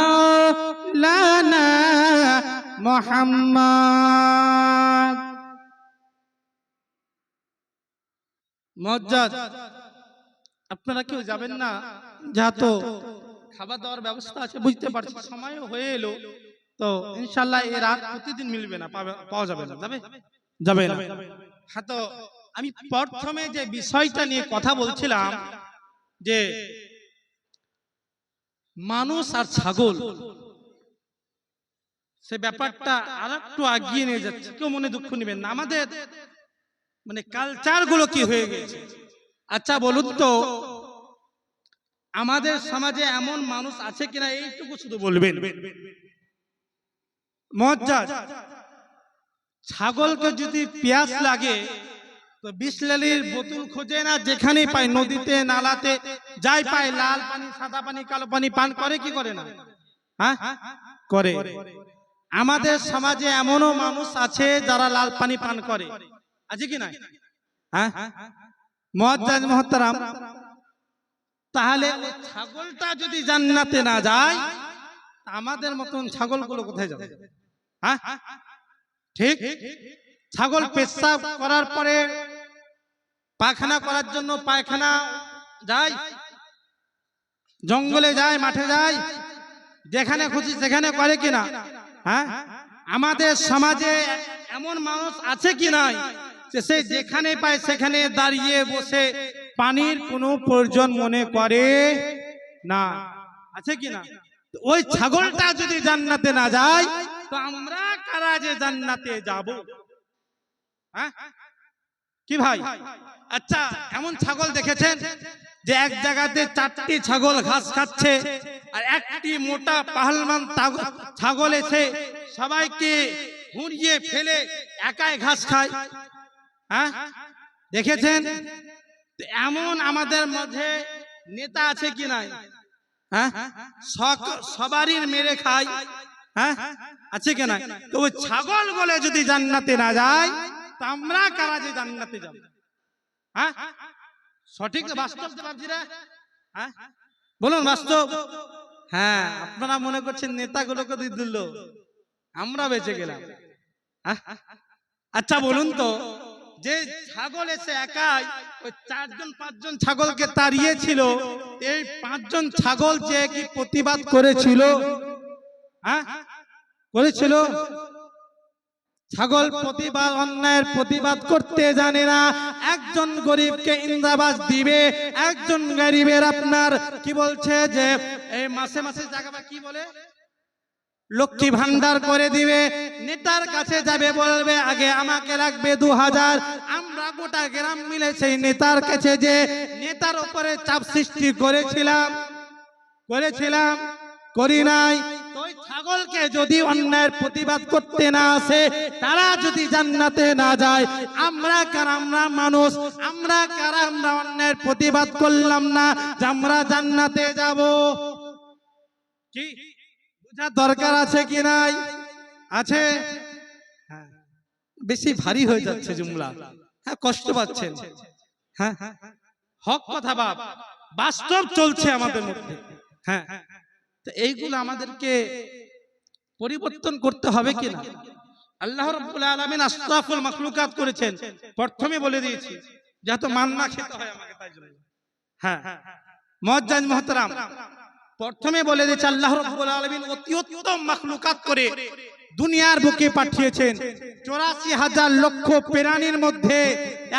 মাওলানা মুহাম্মদ। মুআজ্জাজ, আপনারা কেউ যাবেন না? যা তো খাবার দাবার ব্যবস্থা আছে, বুঝতে পারছি সময়ও হয়ে এলো, তো ইনশাআল্লাহ এই রাত প্রতিদিন মিলবে না, পাওয়া যাবে না। যাবে না। হ্যাঁ, তো আমি প্রথমে যে বিষয়টা নিয়ে কথা বলছিলাম যে মানুষ আর ছাগল, সে ব্যাপারটা আর একটু এগিয়ে নিয়ে যাচ্ছে। কেউ মনে দুঃখ নেবেন না, আমাদের মানে কালচার গুলো কি হয়ে গেছে। আচ্ছা বলুন তো, আমাদের সমাজে এমন মানুষ আছে কিনা, এইটুকু শুধু বলবেন। মুআজ্জাজ, ছাগলকে যদি পেঁয়াজ লাগে তো বিসলেরির বোতল খোঁজে না, যেখানেই পায় নদীতে নালাতে যাই পায়, লাল পানি সাদা পানি কালো পানি পান করে কি করে না? হ্যাঁ করে। আমাদের সমাজে এমনও মানুষ আছে যারা লাল পানি পান করে, আছে কি না? হ্যাঁ মুআজ্জাজ মুহতারাম, তাহলে ছাগলটা যদি জান্নাতে না যায়, আমাদের মতন ছাগলগুলো কোথায় যাবে? হ্যাঁ ঠিক। ছাগল পেশাব করার পরে পায়খানা করার জন্য পায়খানা যায়, জঙ্গলে যায়, মাঠে যায়, যেখানে খুশি সেখানে করে কিনা? হ্যাঁ, আমাদের সমাজে এমন মানুষ আছে কি নাই যে সে যেখানে পায় সেখানে দাঁড়িয়ে বসে পানির কোনো প্রয়োজন মনে করে না, আছে কি না? ওই ছাগলটা যদি জান্নাতে না যায়, তো আমরা কারা যে জান্নাতে যাব? হ্যাঁ কি ভাই? আচ্ছা, এমন ছাগল দেখেছেন যে এক জায়গাতে 4টি ছাগল ঘাস খাচ্ছে, আর একটি মোটা পাহলমান ছাগল এসে সবাইকে ঘুরিয়ে ফেলে একাই ঘাস খায়? হ্যাঁ দেখেছেন? এমন আমাদের মধ্যে নেতা আছে কি নাই? হ্যাঁ সবারই মেরে খায়। হ্যাঁ আছে কি নাই? তো ওই ছাগল বলে যদি জান্নাতে না যায়, তো আমরা কারা যে জান্নাতে যাব? হ্যাঁ সঠিক বাস্তব ভাবছিরা? হ্যাঁ বলুন বাস্তব। হ্যাঁ, আপনারা মনে করছেন নেতাগুলোকে দিয়ে দিল, আমরা বেঁচে গেলাম। আচ্ছা বলুন তো, যে ছাগল এসে একাই ওই 4-5জন ছাগলকে তাড়িয়েছিল, এই 5জন ছাগল যে কি প্রতিবাদ করেছিল? হ্যাঁ করেছিল? ছাগল প্রতিবাদ, অন্যায়ের প্রতিবাদ করতে জানে না। একজন গরিবকে ইন্দাবাস দিবে, একজন গরিবের আপনার কি বলছে যে এই মাসে মাসে জায়গা কি বলে লক্ষ্মী ভান্ডার করে দিবে। নেতার কাছে যাবে, বলবে আগে আমাকে লাগবে 2000। আমরা গোটা গ্রাম মিলে সেই নেতার কাছে যে নেতার উপরে চাপ সৃষ্টি করেছিলাম করি নাই? ওই ছাগলকে যদি অন্যায়ের প্রতিবাদ করতে না আসে, তারা যদি জান্নাতে না যায়, আমরা কারা? আমরা মানুষ, আমরা কারা? আমরা অন্যায়ের প্রতিবাদ করলাম না যে আমরা জান্নাতে যাব? কি বোঝার দরকার আছে কি নাই? আছে। বেশি ভারী হয়ে যাচ্ছে জুমলা, হ্যাঁ কষ্ট পাচ্ছেন। হ্যাঁ হক কথা বাপ, বাস্তব চলছে আমাদের মধ্যে। হ্যাঁ তো এইগুলো আমাদেরকে পরিবর্তন করতে হবে কিনা? আল্লাহ রাব্বুল আলামিন আশরাফুল মাখলুকাত করেছেন, প্রথমে বলে দিয়েছি যত মান্না খেতে হয় আমাকে, তাই জন্য। হ্যাঁ মুআজ্জাজ মুহতারাম, প্রথমে বলে দিয়েছে আল্লাহ রাব্বুল আলামিন অতি উত্তম মাখলুকাত করে দুনিয়ার বুকে পাঠিয়েছেন। 84,000 লক্ষ প্রাণীর মধ্যে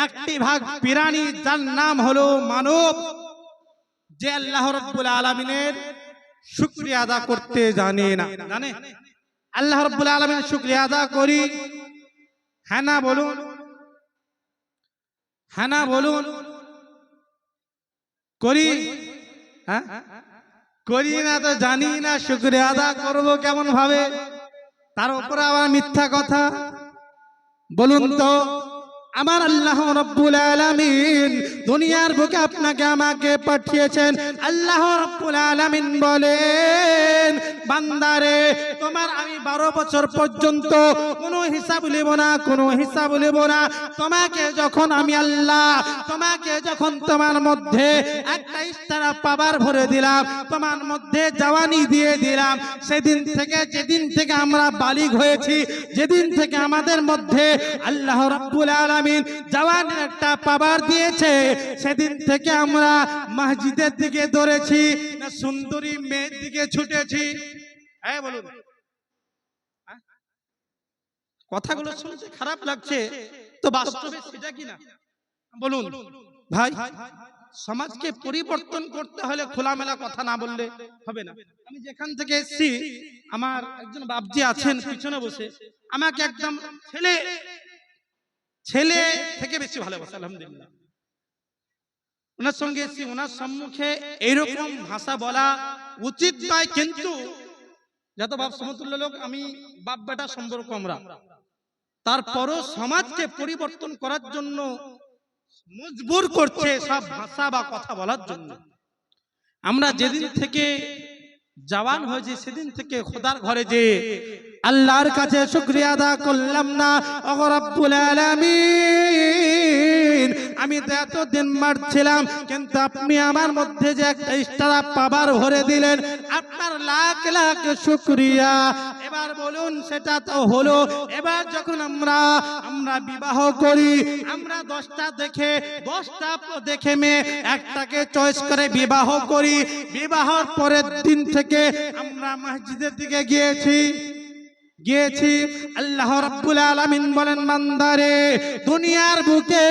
একটি ভাগ প্রাণী যার নাম হলো মানব, যে আল্লাহ রাব্বুল আলামিনের শুকরিয়া আদা করতে জানে না। জানে? আল্লাহ রাব্বুল আলামিনের শুকরিয়া আদা করি? হ্যাঁ না বলুন, হ্যাঁ না বলুন। করি? হ্যাঁ করি না তো জানি না শুকরিয়া আদা করব কেমন ভাবে, তার উপরে আবার মিথ্যা কথা। বলুন তো আমার আল্লাহ রাব্বুল আলামিন দুনিয়ার বুকে আপনাকে আমাকে পাঠিয়েছেন। আল্লাহ রাব্বুল আলামিন বলেন, বান্দারে তোমার আমি 12 বছর পর্যন্ত কোনো হিসাব নেব না, কোনো হিসাব নেব না। তোমাকে যখন আমি আল্লাহ তোমাকে যখন তোমার মধ্যে একটা ইস্তারা পাবার ভরে দিলাম, তোমার মধ্যে জওয়ানি দিয়ে দিলাম, সেদিন থেকে যেদিন থেকে আমরা বালিগ হয়েছি, যেদিন থেকে আমাদের মধ্যে আল্লাহ রাব্বুল আলামিন জওয়ানির একটা পাবার দিয়েছে, সেদিন থেকে আমরা মসজিদের দিকে দৌড়েছি না সুন্দরী মেয়ের দিকে ছুটেছি? হ্যাঁ বলুন। কথাগুলো শুনতে খারাপ লাগছে, তো বাস্তবে সেটা কিনা বলুন ভাই। সমাজকে পরিবর্তন করতে হলে খোলামেলা কথা না বললে হবে না। আমি যেখান থেকে এসেছি, আমার একজন বাপজি আছেন পিছনে বসে, আমাকে একদম ছেলে থেকে বেশি ভালোবাসে, আলহামদুলিল্লাহ। ওনার সঙ্গে এসেছি, ওনার সম্মুখে এইরকম ভাষা বলা উচিত নয়, কিন্তু যত বাপ সমতুল্য লোক, আমি বাপ বেটা সম্পর্ক আমরা, তারপরও সমাজকে পরিবর্তন করার জন্য মজবুর করছে সব ভাষা বা কথা বলার জন্য। আমরা যেদিন থেকে জওয়ান হয়েছি, সেদিন থেকে খোদার ঘরে যে আল্লাহর কাছে শুকরিয়া আদা করলাম না, ওগো রব্বুল আলামিন আমি তো এতদিন মারছিলাম, কিন্তু আপনি আমার মধ্যে যে একটা ইস্তারা পাবার ভরে দিলেন, আপনার লাখ লাখ শুকরিয়া। এবার বলুন সেটা তো হলো। এবার যখন আমরা বিবাহ করি, আমরা 10টা দেখে মেয়ে একটাকে চয়েস করে বিবাহ করি। বিবাহর পরের দিন থেকে আমরা মসজিদের দিকে গিয়েছি। আল্লাহ রাব্বুল আলামিন বলেন, বান্দারে দুনিয়ার বুকে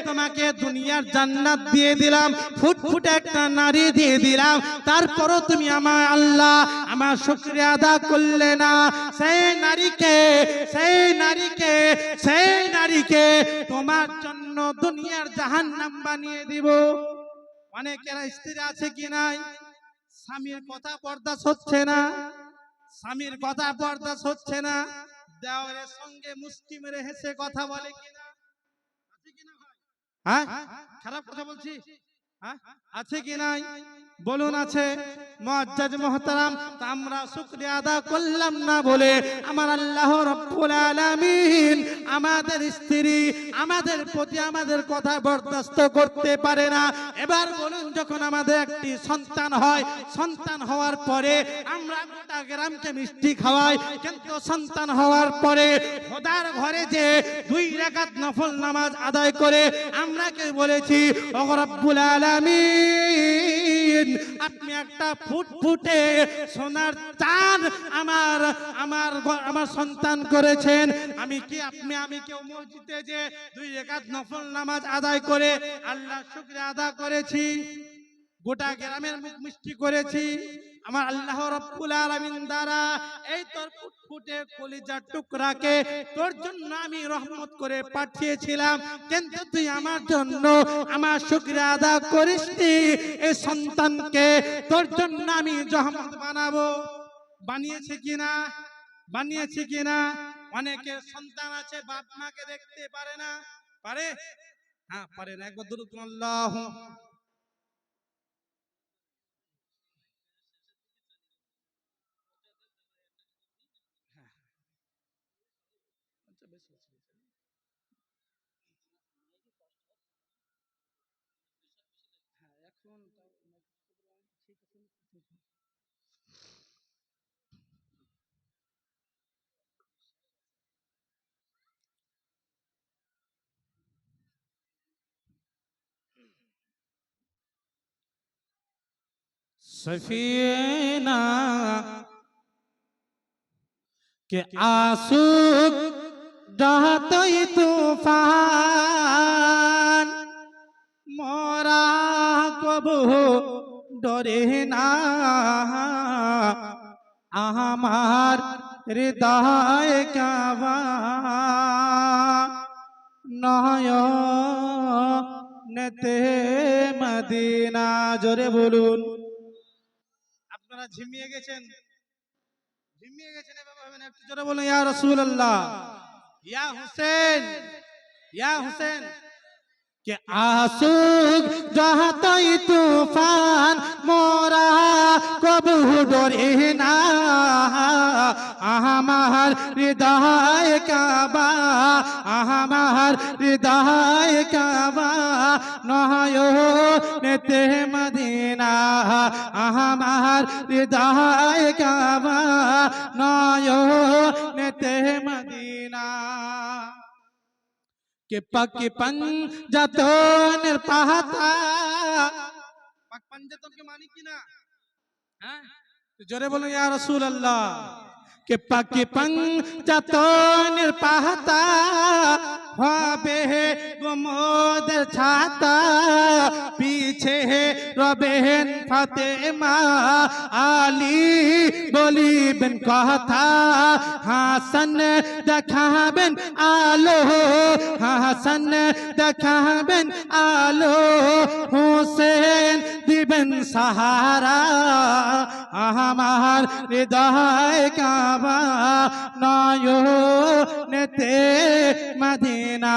তোমাকে দুনিয়ার জান্নাত দিয়ে দিলাম, ফুটফুটে একটা নারী দিয়ে দিলাম, তারপরও তুমি আমার আল্লাহ আমার শুকরিয়া আদা করলে না। সেই নারীকে তোমার জন্য দুনিয়ার জাহান্নাম বানিয়ে দিব। অনেকের স্ত্রী আছে কি নাই, স্বামীর কথা বরদাস্ত হচ্ছে না, স্বামীর কথা বরদাস্ত হচ্ছে না, দেওরের সঙ্গে মুষ্টি মেরে হেসে কথা বলে কিনা, আছে কিনা ভাই? হ্যাঁ, খারাপ কথা বলছি? হ্যাঁ, আছে কি নাই বলুন? আছে। মুআজ্জাজ মুহতারাম, আমরা শুকরিয়া আদা করলাম না বলে আমার আল্লাহ রাব্বুল আলামিন আমাদের স্ত্রী আমাদের প্রতি আমাদের কথা বরদাস্ত করতে পারে না। এবার বলুন, যখন আমাদের একটি সন্তান হয়, সন্তান হওয়ার পরে আমরা গোটা গ্রামকে মিষ্টি খাওয়াই, কিন্তু সন্তান হওয়ার পরে খোদার ঘরে যে 2 রাকাত নফল নামাজ আদায় করে আমরা কে বলেছি, ওগো রব্বুল আলামিন আপনি একটা ফুটফুটে সোনার চাঁদ আমার সন্তান করেছেন। আমি কেউ মসজিদে যে 2 রাকাত নফল নামাজ আদায় করে আল্লাহ শুকরিয়া আদা করেছি, গোটা গ্রামের মুখ মিষ্টি করেছি আমার আল্লাহ রাব্বুল আলামিন দ্বারা। এই তোর ফুটফুটে কলিজার টুকরাকে তোর জন্য আমি রহমত করে পাঠিয়েছিলাম, কিন্তু তুই আমার জন্য আমার শুকরিয়া আদা করিসনি। এই সন্তানকে তোর জন্য আমি রহমত বানাবো। বানিয়েছি কিনা? অনেকের সন্তান আছে বাপ মাকে দেখতে পারে না, পারে? হ্যাঁ পারে না। একবার দুরূদ আল্লাহু सफीना के आंसू बहतई तूफान, मोरा कबू डरे ना आमार हृदय कावा नयनेते मदीना। जोरे बोलुन। আপনারা ঝিমিয়ে গেছেন, এভাবে হবে না, একটু জোরে বলুন ইয়া রাসূলুল্লাহ, ইয়া হুসেন, ইয়া হোসেন कि आसूक जहतई तूफान मोरा कबू डरे ना आहामार हृदय काबा आहामार हृदय काबा नयो नेते मदीना आहामार हृदय काबा नयो नेते मदीना के पक पंजतन पाता পাক পাঞ্জাতনকে মানি কিনা? হ্যাঁ, তো জোরে বলুন ইয়া রাসূলুল্লাহ। के पक पंजतन पाता হবে গোমদ ছাতা পিছে রবেন ফাতেমা আলী বলিবেন কথা হাসান দেখাবেন আলো হাসান দেখাবেন আলো হোসেন দিবেন সাহারা আমার হৃদয় কাবা নয়নেতে মদিনা।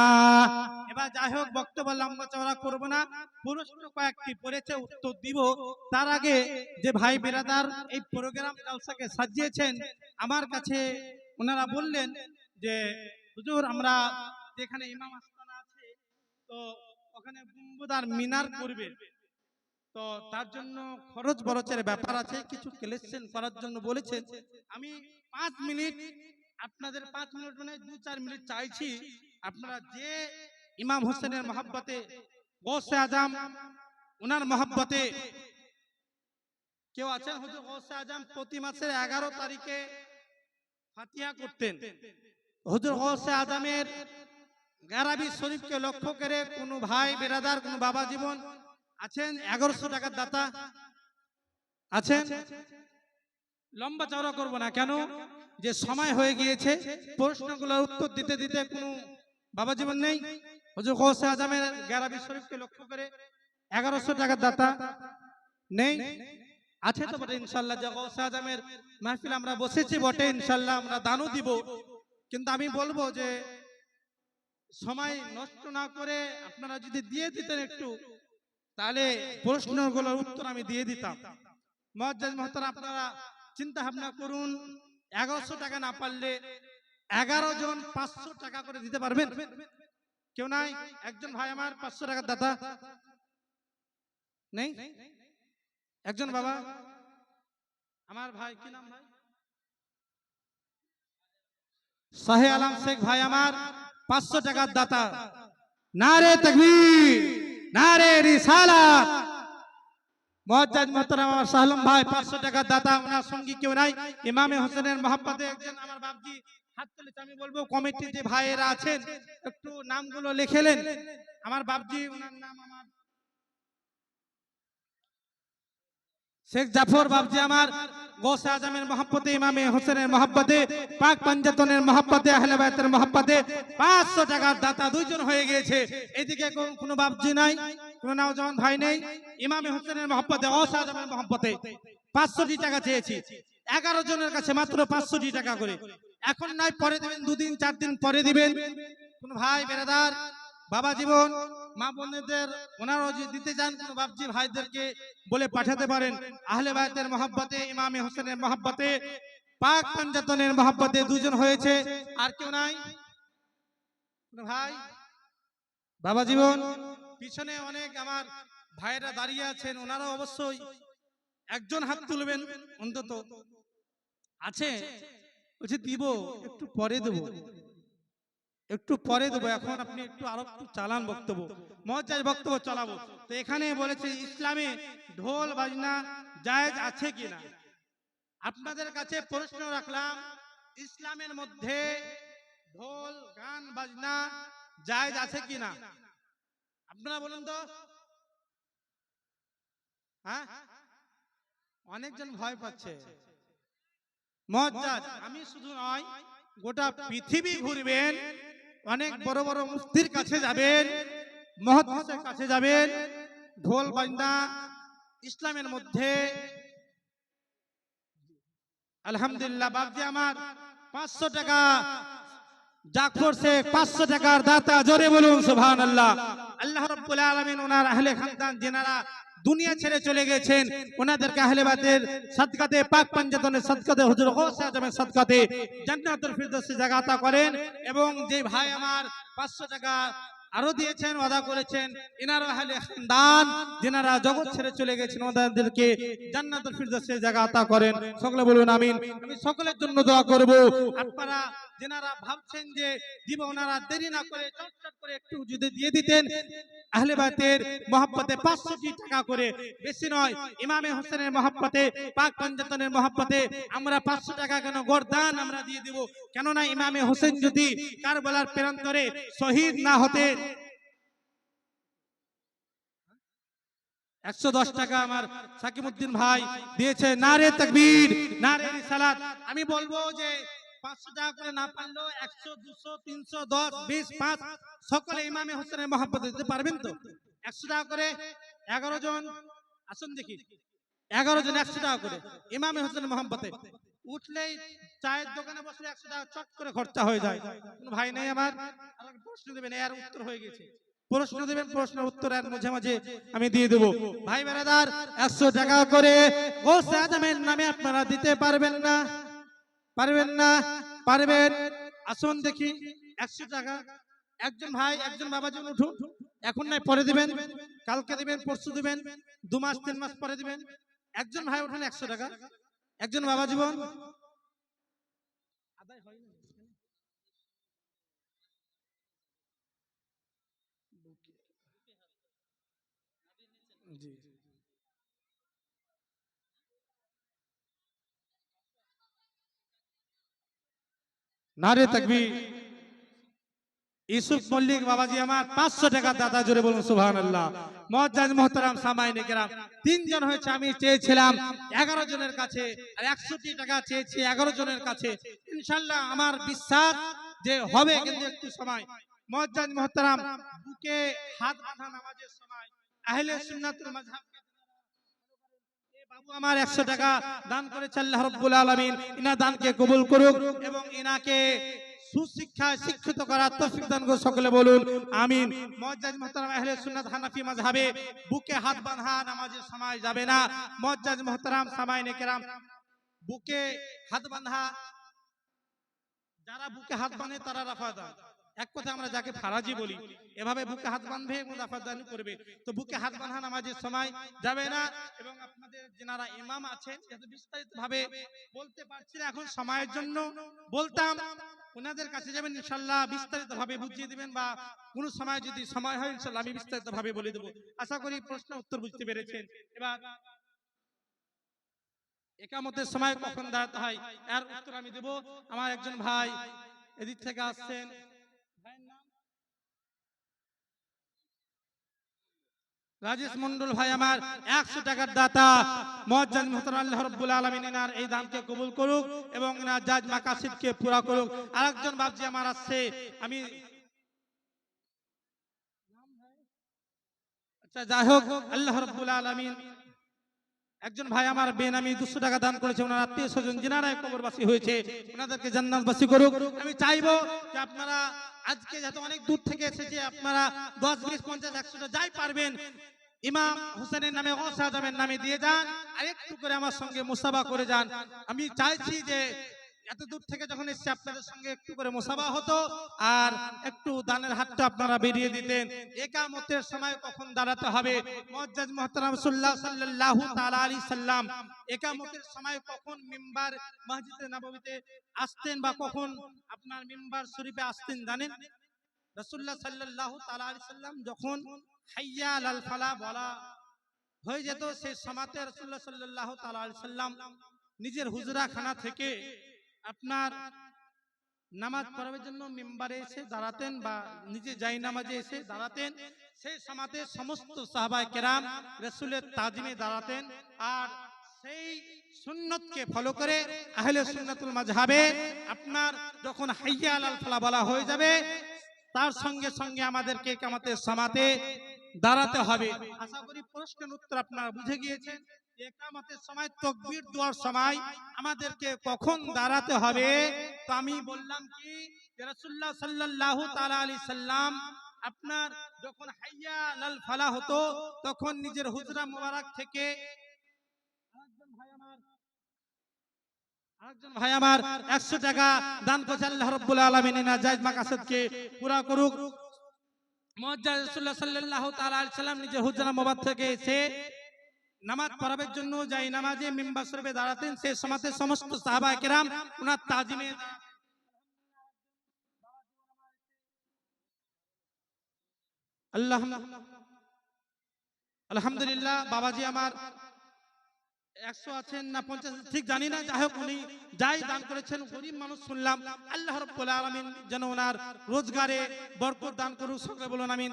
এবার যাই হোক, বক্তব্য লম্বা চওড়া করব না, প্রশ্ন কয়েকটি পড়েছে উত্তর দিব। তার আগে যে ভাই বিরাদার এই প্রোগ্রাম জালসাকে সাজিয়েছেন, আমার কাছে ওনারা বললেন যে হুজুর আমরা যেখানে ইমাম আস্তানা আছে তো ওখানে গুম্বুদ আর মিনার করবে, তো তার জন্য খরচ বরচের ব্যাপার আছে, কিছু কালেকশন করার জন্য বলেছেন। আমি 5 মিনিট আপনাদের 5 মিনিট মানে 2-4 মিনিট চাইছি, আপনারা যে ইমাম হোসেনের মহব্বতে গৌসে আজম ওনার মহব্বতে কেউ আছেন? হুজুর গৌসে আজম প্রতি মাসের 11 তারিখে ফাতিহা করতেন। হুজুর গৌসে আজমের গারাবি শরীফকে লক্ষ্য করে কোন ভাই বিরাদার কোন বাবা জীবন আছেন 1100 টাকার দাতা আছেন? লম্বা চওড়া করব না, কেন যে সময় হয়ে গিয়েছে, প্রশ্নগুলোর উত্তর দিতে দিতে কোনো বাবা জীবন নেই। হুজুর গৌসে আজমের গারাবি শরীফকে লক্ষ্য করে 1100 টাকার দাতা নেই? আছে তো বটে ইনশাআল্লাহ। যে গৌসে আজমের মাহফিল আমরা বসেছি বটে, ইনশাআল্লাহ আমরা দানও দিব, কিন্তু আমি বলবো যে সময় নষ্ট না করে আপনারা যদি দিয়ে দিতেন একটু, তাহলে প্রশ্নগুলোর উত্তর আমি দিয়ে দিতাম। মুআজ্জাজ মুহতারাম, আপনারা চিন্তা ভাবনা করুন, 1100 টাকা না পারলে 11 জন 500 টাকা করে দিতে পারবেন? কেউ নাই? একজন ভাই আমার 500 টাকার দাতা নেই? একজন বাবা আমার ভাই, কি নাম ভাই? শাহে আলম শেখ ভাই আমার 500 টাকার দাতা। नारे तकबीर नारे रिसालत। মুআজ্জাজ মুহতারাম আমার শাহলম ভাই 500 টাকার দাতা, ওনার সঙ্গী কেউ নাই। ইমামে হোসেনের মহব্বতে একজন আমার বাপজি হাত তুলেছে। আমি বলবো কমিটির যে ভাইয়েরা আছেন একটু নামগুলো লিখেলেন। আমার বাপজি, ওনার নাম আমার শেখ জাফর বাপজি আমার গৌসে আজমের মহব্বতে, ইমামে হোসেনের মহব্বতে, পাক পাঞ্জাতনের মহব্বতে, আহলে বাইতের মহব্বতে 500 টাকার দাতা দুইজন হয়ে গিয়েছে। এদিকে কোনো বাপজি নাই, কোনো নওজওয়ান ভাই নেই। ইমামে হোসেনের মহব্বতে, গৌসে আজমের মহব্বতে 500 টাকা চেয়েছি। 11 জনের কাছে মাত্র 500 টাকা করে। এখন নয়, পরে দিবেন, 2 দিন 4 দিন পরে দিবেন। কোন ভাই বেরাদার বাবা জীবন মা বোনদের ওনারাও যদি দিতে চান, কোন বাপজি ভাইদেরকে বলে পাঠাতে পারেন। আহলে বাইতের মহব্বতে, ইমামে হোসেনের মহব্বতে, পাক পাঞ্জাতনের মহব্বতে দুজন হয়েছে। আর কেউ নাই? কোন ভাই বাবা জীবন? পিছনে অনেক আমার ভাইরা দাঁড়িয়ে আছেন, ওনারা অবশ্যই একজন হাত তুলবেন অন্তত। আছে? বলছি দিব, একটু পরে দেবো, একটু পরে দেবো। এখন আপনি একটু আরো একটু চালান বক্তব্য, মুআজ্জাজ বক্তব্য চালাবো। তো এখানে বলেছে ইসলামে ঢোল বাজনা জায়েজ আছে কিনা। আপনাদের কাছে প্রশ্ন রাখলাম, ইসলামের মধ্যে ঢোল গান বাজনা জায়েজ আছে কিনা? আপনারা বলুন তো। হ্যাঁ, অনেকজন ভয় পাচ্ছে। মুআজ্জাজ, আমি শুধু নয়, গোটা পৃথিবী ঘুরবেন, অনেক বড় বড় মুফতির কাছে যাবেন, মুহাদ্দিসের কাছে যাবেন, ঢোল বাজনা ইসলামের মধ্যে আলহামদুলিল্লাহ। বাপজি আমার 500 টাকা জাফর শেখ 500 টাকার দাতা, জোরে বলুন সুবহানাল্লাহ। আল্লাহ রাব্বুল আলামিন ওনার আহলে খানদান যেনারা দুনিয়া ছেড়ে চলে গেছেন, ওনাদেরকে আহলে বাইতের সাদকাতে, পাক পাঞ্জাতনের সাদকাতে, হুজুর গৌসে আজমের সাদকাতে জান্নাতুল ফিরদৌসে জায়গা আতা করেন। এবং যে ভাই আমার 500 টাকা আরো দিয়েছেন, ওয়াদা করেছেন, ইনারা আহলে খানদান যেনারা জগৎ ছেড়ে চলে গেছেন, ওনাদেরকে জান্নাতুল ফিরদৌসে জায়গা আতা করেন। সকলে বলুন আমিন। আমি সকলের জন্য দোয়া করব। আপনারা যেনারা ভাবছেন যে দিব, ওনারা দেরি না করে চটচট করে একটু যদি দিয়ে দিতেন, আহলে বাইতের মহব্বতে 500 টাকা করে, বেশি নয়, ইমামে হোসেনের মহব্বতে, পাক পাঞ্জাতনের মহব্বতে আমরা 500 টাকা কেন গরদান আমরা দিয়ে দিব। কেননা ইমামে হোসেন যদি কারবালার প্রান্তরে শহীদ না হতেন, 110 টাকা আমার সাকিমউদ্দিন ভাই দিয়েছে। নারে তাকবীর, নারে রিসালাত। আমি বলবো যে 500 টাকা করে না পারলেও 100, 200, 300, 10, 20, 5 সকলে ইমামে হোসেনের মহব্বতে দিতে পারবেন তো? 100 টাকা করে 11 জন আসুন দেখি, 11 জন 100 টাকা করে ইমামে হোসেনের মহব্বতে উঠলেই চায়ের দোকানে বসলে 100 টাকা চট করে খরচা হয়ে যায়। কোন ভাই নেই আমার? আমাকে প্রশ্ন দেবেন, এর উত্তর হয়ে গেছে। প্রশ্ন দেবেন, প্রশ্ন উত্তর এর মাঝে মাঝে আমি দিয়ে দেব। ভাই বেরাদার, 100 টাকা করে গৌসে আজমের নামে আপনারা দিতে পারবেন না? পারবেন না? পারবেন? আসুন দেখি 100 টাকা। একজন ভাই, একজন বাবা জন উঠুন। এখন নাই, পরে দিবেন, কালকে দিবেন, পরশু দিবেন, 2 মাস 3 মাস পরে দিবেন। একজন ভাই উঠুন 100 টাকা। একজন বাবা জীবন আদায় হয় না। জি, নারে তাকবীর। ইউসুফ মল্লিক বাবাজি আমার 500 টাকা দাদা, জোরে বলুন সুবহানাল্লাহ। মুআজ্জাজ মুহতারাম সামাইনে কেরাম, 3 জন হয়েছে। আমি চেয়েছিলাম 11 জনের কাছে, আর 100 টাকা চেয়েছি 11 জনের কাছে। ইনশাআল্লাহ আমার বিশ্বাস যে হবে, কিন্তু একটু সময়। মুআজ্জাজ মুহতারাম, বুকে হাত বাঁধা নামাজের সময় আহলে সুন্নাতুল মাযহাব বাবু আমার 100 টাকা দান করেছে। আল্লাহ রাব্বুল আলামিন ইনার দানকে কবুল করুক এবং ইনাকে সুশিক্ষায় শিক্ষিত করার তৌফিক দান করুন। সকলে বলুন আমিন। মুআজ্জাজ মুহতারাম, আহলে সুন্নাত হানাফি মাযহাবে বুকে হাত বাঁধা নামাজের সময় যাবে না। মুআজ্জাজ মুহতারাম সামাইনে কেরাম, বুকে হাত বাঁধা, যারা বুকে হাত বাঁধে তারা রাফাদা। এক কথা আমরা যাকে ফারাজি বলি, এভাবে বুকে হাত বাঁধবে মুদাফাদানি করবে, তো বুকে হাত বাঁধা নামাজের সময় যাবে না। এবং আপনাদের যারা ইমাম আছেন, এত বিস্তারিত ভাবে বলতে পারছি না এখন সময়ের জন্য, বলতাম ওনাদের কাছে যাবেন, ইনশাআল্লাহ বিস্তারিত ভাবে বুঝিয়ে দিবেন, বা কোন সময় যদি সময় হয় ইনশাআল্লাহ আমি বিস্তারিত ভাবে বলে দেব। আশা করি প্রশ্ন উত্তর বুঝতে পেরেছেন। এবার একামতের সময় কখন দাঁড়াতে হয় এর উত্তর আমি দেব। আমার একজন ভাই এদিক থেকে আসছেন, ভাইয়ের নাম রাজেশ মন্ডল ভাই আমার 100 টাকার দাতা। মুআজ্জাজ মুহতারাম, আল্লাহ রাব্বুল আলামিন এনার এই দানকে কবুল করুক এবং এনার জাজ মাকাসিদকে পুরা করুক। আরেকজন বাপজি আমার আসছে, আমি আচ্ছা যাই হোক, আল্লাহ রাব্বুল আলামিন একজন ভাই আমার বেনামি 200 টাকা দান করেছে। ওনার আত্মীয় স্বজন যিনারা কবরবাসী হয়েছে, ওনাদেরকে জান্নাতবাসী করুক। আমি চাইবো যে আপনারা আজকে যাতে অনেক দূর থেকে এসেছে, আপনারা 10, 20, 50, 100 যাই পারবেন ইমাম হোসেনের নামে, গৌসে আজমের নামে দিয়ে যান, আর একটু করে আমার সঙ্গে মুসাবা করে যান। আমি চাইছি যে এত দূর থেকে যখন এসেছে আপনাদের সঙ্গে একটু করে মুসাবা হতো, আর একটু দানের হাতটা আপনারা বেরিয়ে দিতেন। একামতের সময় কখন দাঁড়াতে হবে, মুআজ্জাজ মুহতারাম রাসূলুল্লাহ সাল্লাল্লাহু তাআলা আলাইহি সাল্লাম একামতের সময় কখন মিম্বার মসজিদে নববীতে আসতেন, বা কখন আপনার মিম্বার শরীফে আসতেন জানেন? রাসূলুল্লাহ সাল্লাল্লাহু তাআলা আলাইহি সাল্লাম যখন হাইয়া আলাল ফালাহ বলা হয়ে যেত, সেই সময়তে রাসূলুল্লাহ সাল্লাল্লাহু তাআলা আলাইহি সাল্লাম নিজের হুজরা খানা থেকে আপনার নামাজ পড়ার জন্য মিম্বারে এসে দাঁড়াতেন, বা নিজে যাই নামাজে এসে দাঁড়াতেন। সেই সময়তে সমস্ত সাহাবায়ে কেরাম রাসূলের তাজিমে দাঁড়াতেন, আর সেই সুন্নতকে ফলো করে আহলে সুন্নাতুল মাযহাবে আপনার যখন হাইয়া আলাল ফালাহ বলা হয়ে যাবে, তার সঙ্গে সঙ্গে আমাদেরকে কিয়ামতের সময়তে দাঁড়াতে হবে। আশা করি প্রশ্নের উত্তর আপনারা বুঝে গিয়েছেন। ইকামতের সময় তাকবীর দেওয়ার সময় আমাদেরকে কখন দাঁড়াতে হবে? তো আমি বললাম কি যে রাসূলুল্লাহ সাল্লাল্লাহু তাআলা আলাইহি সাল্লাম আপনার যখন হাইয়া আলাল ফালাহ হতো তখন নিজের হুজরা মোবারক থেকে আরেকজন ভাই আমার 100 টাকা দান করেছে। আল্লাহ রাব্বুল আলামিন নাজায়েজ মাকাসাদকে পুরা করুক। মুআজ্জাজ রাসূলুল্লাহ সাল্লাল্লাহু তাআলা আলাইহি সাল্লাম নিজের হুজরা মোবারক থেকে এসে নামাজ পড়াবার জন্য যাই নামাজে মিম্বার শরীফে দাঁড়াতেন, সেই সময়তে সমস্ত সাহাবায়ে কেরাম ওনার তাজিমে আল্লাহ আলহামদুলিল্লাহ। বাবাজি আমার 100 আছেন না 50 ঠিক জানি না, যাই হোক উনি যাই দান করেছেন গরিব মানুষ শুনলাম। আল্লাহ রাব্বুল আলামিন যেন ওনার রোজগারে বরকত দান করুক, সকলে বলুন আমিন।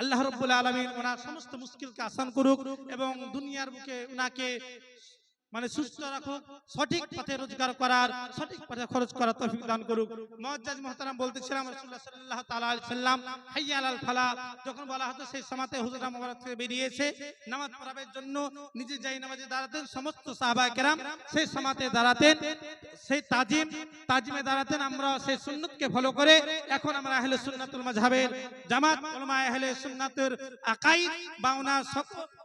আল্লাহ রাব্বুল আলামিন ওনার সমস্ত মুশকিলকে আসান করুক এবং দুনিয়ার বুকে ওনাকে মানে সুস্থ রাখুক, সঠিক পথে রোজগার করার, সঠিক পথে খরচ করার তৌফিক দান করুক। মুআজ্জাজ মুহতারাম বলতেছিলাম রাসূলুল্লাহ সাল্লাল্লাহু তাআলা আলাইহি সাল্লাম হাইয়া আলাল ফালাহ যখন বলা হতো সেই সময়তে হুজরা মুবারক থেকে বেরিয়ে এসে নামাজ পড়াবার জন্য নিজে যাই নামাজে দাঁড়াতেন, সমস্ত সাহাবায়ে কেরাম সেই সময়তে দাঁড়াতেন, সেই তাজিমে দাঁড়াতেন। আমরা সেই সুন্নতকে ফলো করে এখন আমরা আহলে সুন্নাতুল মাযহাবের জামাত উলামা আহলে সুন্নাতের আকাইদ বা ওনার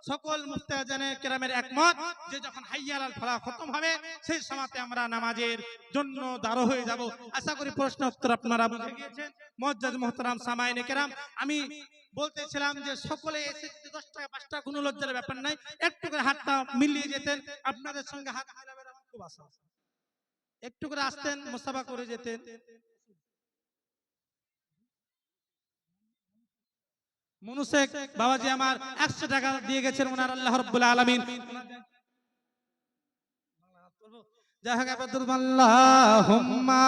সকল মুফতাজানে কেরামের একমত যে যখন হাইয়া আলাল ফালাহ খতম হবে সেই সময়তে আমরা নামাজের জন্য দাঁড় হয়ে যাব। আশা করি প্রশ্ন উত্তর আপনারা বুঝে গিয়েছেন। মুআজ্জাজ মুহতারাম সামাইনে কেরাম, আমি বলতেছিলাম যে সকলে এসে 10 টাকা 5 টাকা কোনো লজ্জার ব্যাপার নাই, একটু করে হাতটা মিলিয়ে যেতেন, আপনাদের সঙ্গে হাত মিলাবেন আমার খুব আশা, একটু করে আসতেন মুসাফা করে যেতেন। মনুশেখ বাবাজি আমার 100 টাকা দিয়ে গেছেন ওনার, আল্লাহ রাব্বুল আলামিন যাই হোক আল্লাহুম্মা